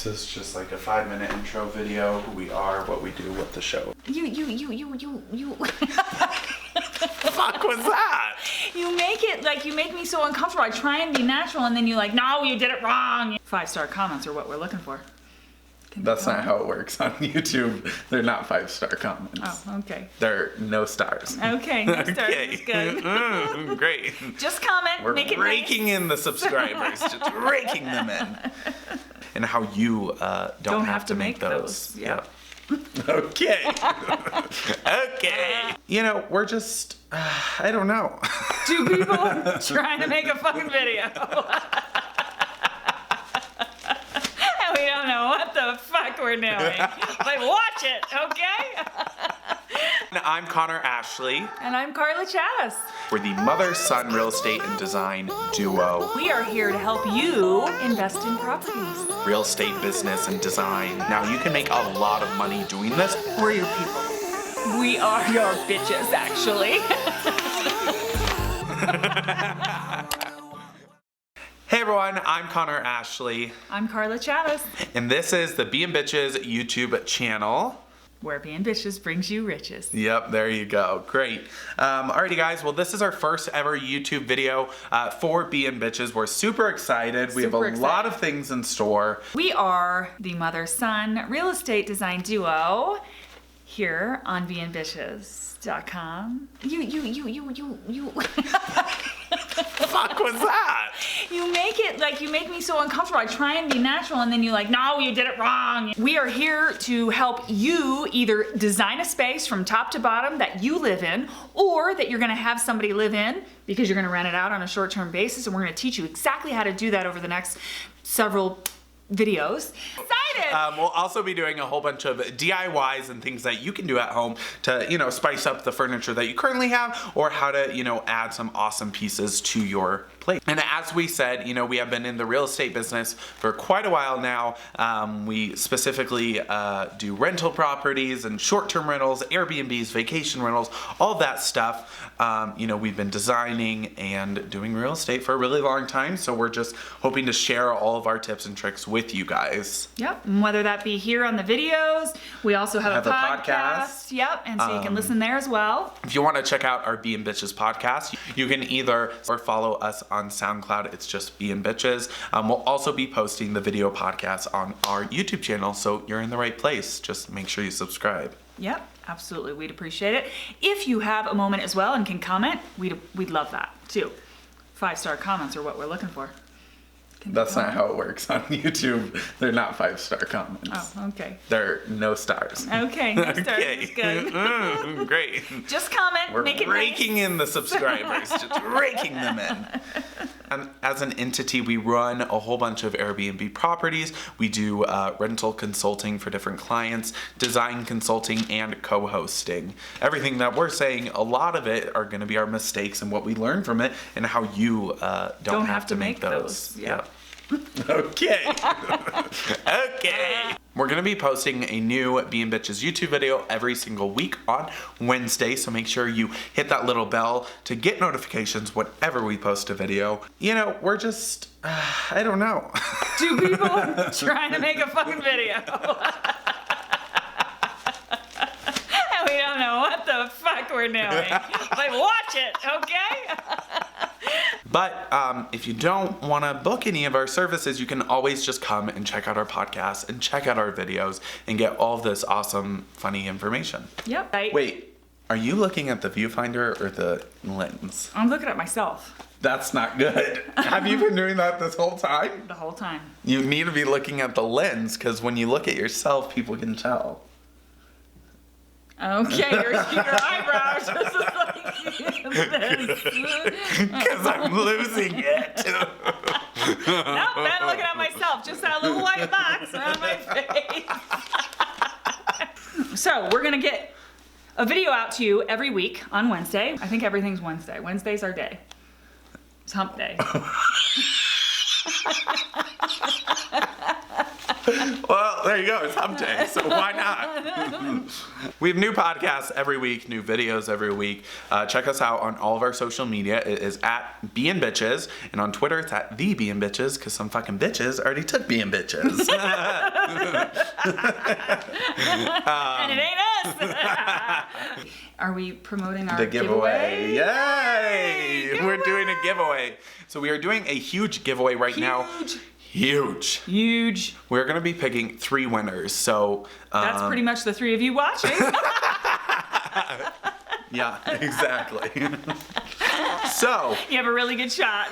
This is just like a 5-minute intro video, who we are, what we do, what the show. You. Fuck was that? You make it like, you make me so uncomfortable. I try and be natural and then you're like, no, you did it wrong. 5-star comments are what we're looking for. That's not how it works on YouTube. They're not 5-star comments. Oh, okay. They're no stars. Okay, no stars is good. Great. Just comment, We're make it raking nice. in the subscribers, just raking them in. And how you don't have to make those. Yeah. Okay. Okay. You know, we're just, I don't know. Two people trying to make a fucking video. And we don't know what the fuck we're doing. But watch it, okay? I'm Connor Ashley. And I'm Carla Chattis. We're the mother-son real estate and design duo. We are here to help you invest in properties. Real estate business and design. Now, you can make a lot of money doing this. We're your people. We are your bitches, actually. Hey everyone, I'm Connor Ashley. I'm Carla Chattis. And this is the BnBitches YouTube channel. Where BnBitches brings you riches. Yep, there you go. Great. Alrighty guys, well this is our first ever YouTube video for BnBitches. We're super excited. We have a lot of things in store. We are the mother-son real estate design duo here on BnBitches.com. You. Fuck was that? You make it like, you make me so uncomfortable. I try and be natural and then you're like, no, you did it wrong. We are here to help you either design a space from top to bottom that you live in, or that you're gonna have somebody live in because you're gonna rent it out on a short-term basis, and we're gonna teach you exactly how to do that over the next several videos. Excited! We'll also be doing a whole bunch of DIYs and things that you can do at home to, you know, spice up the furniture that you currently have, or how to, you know, add some awesome pieces to your plate. And as we said, you know, we have been in the real estate business for quite a while now. We specifically do rental properties and short-term rentals, Airbnbs, vacation rentals, all that stuff. You know, we've been designing and doing real estate for a really long time, so we're just hoping to share all of our tips and tricks with you guys. Yep, and whether that be here on the videos, we also have a podcast. Yep, and so you can listen there as well. If you want to check out our BnBitches podcast, you can either follow us on SoundCloud. It's just BnBitches. We'll also be posting the video podcast on our YouTube channel, so you're in the right place. Just make sure you subscribe. Yep, absolutely. We'd appreciate it. If you have a moment as well and can comment, we'd love that too. 5-star comments are what we're looking for. That's not how it works on YouTube. They're not 5-star comments. Oh, okay. They're no stars. Okay, no stars is good. Great. Just comment, We're make it raking nice. in the subscribers, just raking them in. And as an entity, we run a whole bunch of Airbnb properties. We do rental consulting for different clients, design consulting, and co-hosting. Everything that we're saying, a lot of it are going to be our mistakes and what we learn from it, and how you don't have to make those. Yeah. Okay. Okay. We're going to be posting a new BnBitches YouTube video every single week on Wednesday, so make sure you hit that little bell to get notifications whenever we post a video. You know, we're just, I don't know. Two people trying to make a fucking video. And we don't know what the fuck we're doing. But watch it, okay? But if you don't want to book any of our services, you can always just come and check out our podcast and check out our videos and get all of this awesome, funny information. Yep. Wait, are you looking at the viewfinder or the lens? I'm looking at myself. That's not good. Have you been doing that this whole time? The whole time. You need to be looking at the lens, because when you look at yourself, people can tell. Okay, your eyebrows just like this. Because I'm losing it. Nope, I'm looking at myself. Just that little white box around my face. So we're gonna get a video out to you every week on Wednesday. I think everything's Wednesday. Wednesday's our day. It's hump day. Well, there you go. It's hump day, so why not? We have new podcasts every week, new videos every week. Check us out on all of our social media. It is at BnBitches, and on Twitter it's at the BnBitches, because some fucking bitches already took BnBitches. And it ain't us. Are we promoting our The giveaway. Yay! Yay! We're doing a giveaway. So we are doing a huge giveaway right now. Huge. We're going to be picking 3 winners. So that's pretty much the 3 of you watching. Yeah, exactly. So you have a really good shot.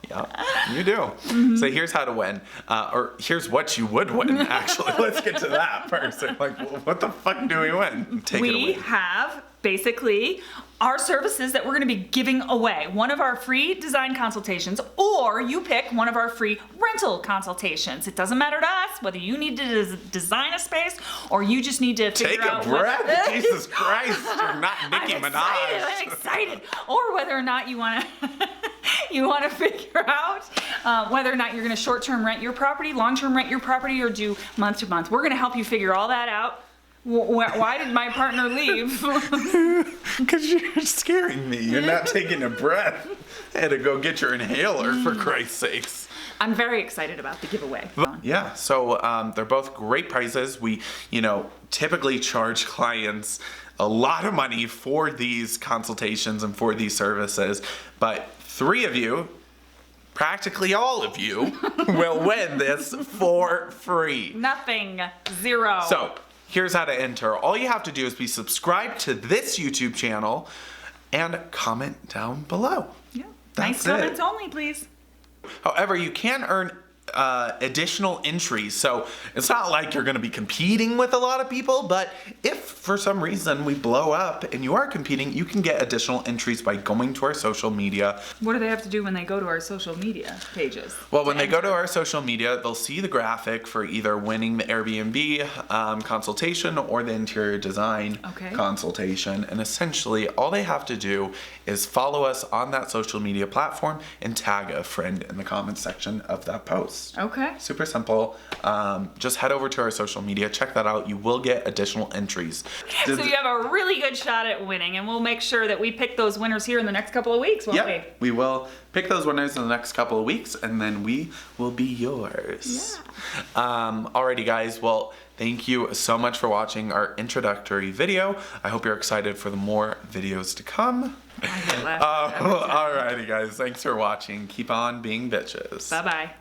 Yeah, you do. So here's how to win, or here's what you would win, actually. Let's get to that first. Like, what the fuck do we win? We have basically our services that we're going to be giving away. One of our free design consultations, or you pick one of our free rental consultations. It doesn't matter to us whether you need to design a space or you just need to figure out. Take a breath. Jesus Christ, you're not Nicki Minaj. I'm excited. Or whether or not you want to figure out whether or not you're going to short-term rent your property, long-term rent your property, or do month to month. We're going to help you figure all that out. Why did my partner leave? Because you're scaring me. You're not taking a breath. I had to go get your inhaler, for Christ's sakes. I'm very excited about the giveaway. Yeah, so they're both great prices. We, typically charge clients a lot of money for these consultations and for these services, but 3 of you, practically all of you, will win this for free. Nothing. 0. So here's how to enter. All you have to do is be subscribed to this YouTube channel and comment down below. Yeah. That's nice comments only, please. However, you can earn additional entries. So it's not like you're going to be competing with a lot of people, but if for some reason we blow up and you are competing, you can get additional entries by going to our social media. What do they have to do when they go to our social media pages? Well, when they go to our social media, they'll see the graphic for either winning the AirBnB consultation or the interior design consultation. And essentially, all they have to do is follow us on that social media platform and tag a friend in the comments section of that post. Okay. Super simple. Just head over to our social media, check that out. You will get additional entries. So you have a really good shot at winning, and we'll make sure that we pick those winners here in the next couple of weeks, won't we? We will pick those winners in the next couple of weeks, and then we will be yours. Yeah. Alrighty, guys. Well, thank you so much for watching our introductory video. I hope you're excited for the more videos to come. Alrighty, guys. Thanks for watching. Keep on being bitches. Bye-bye.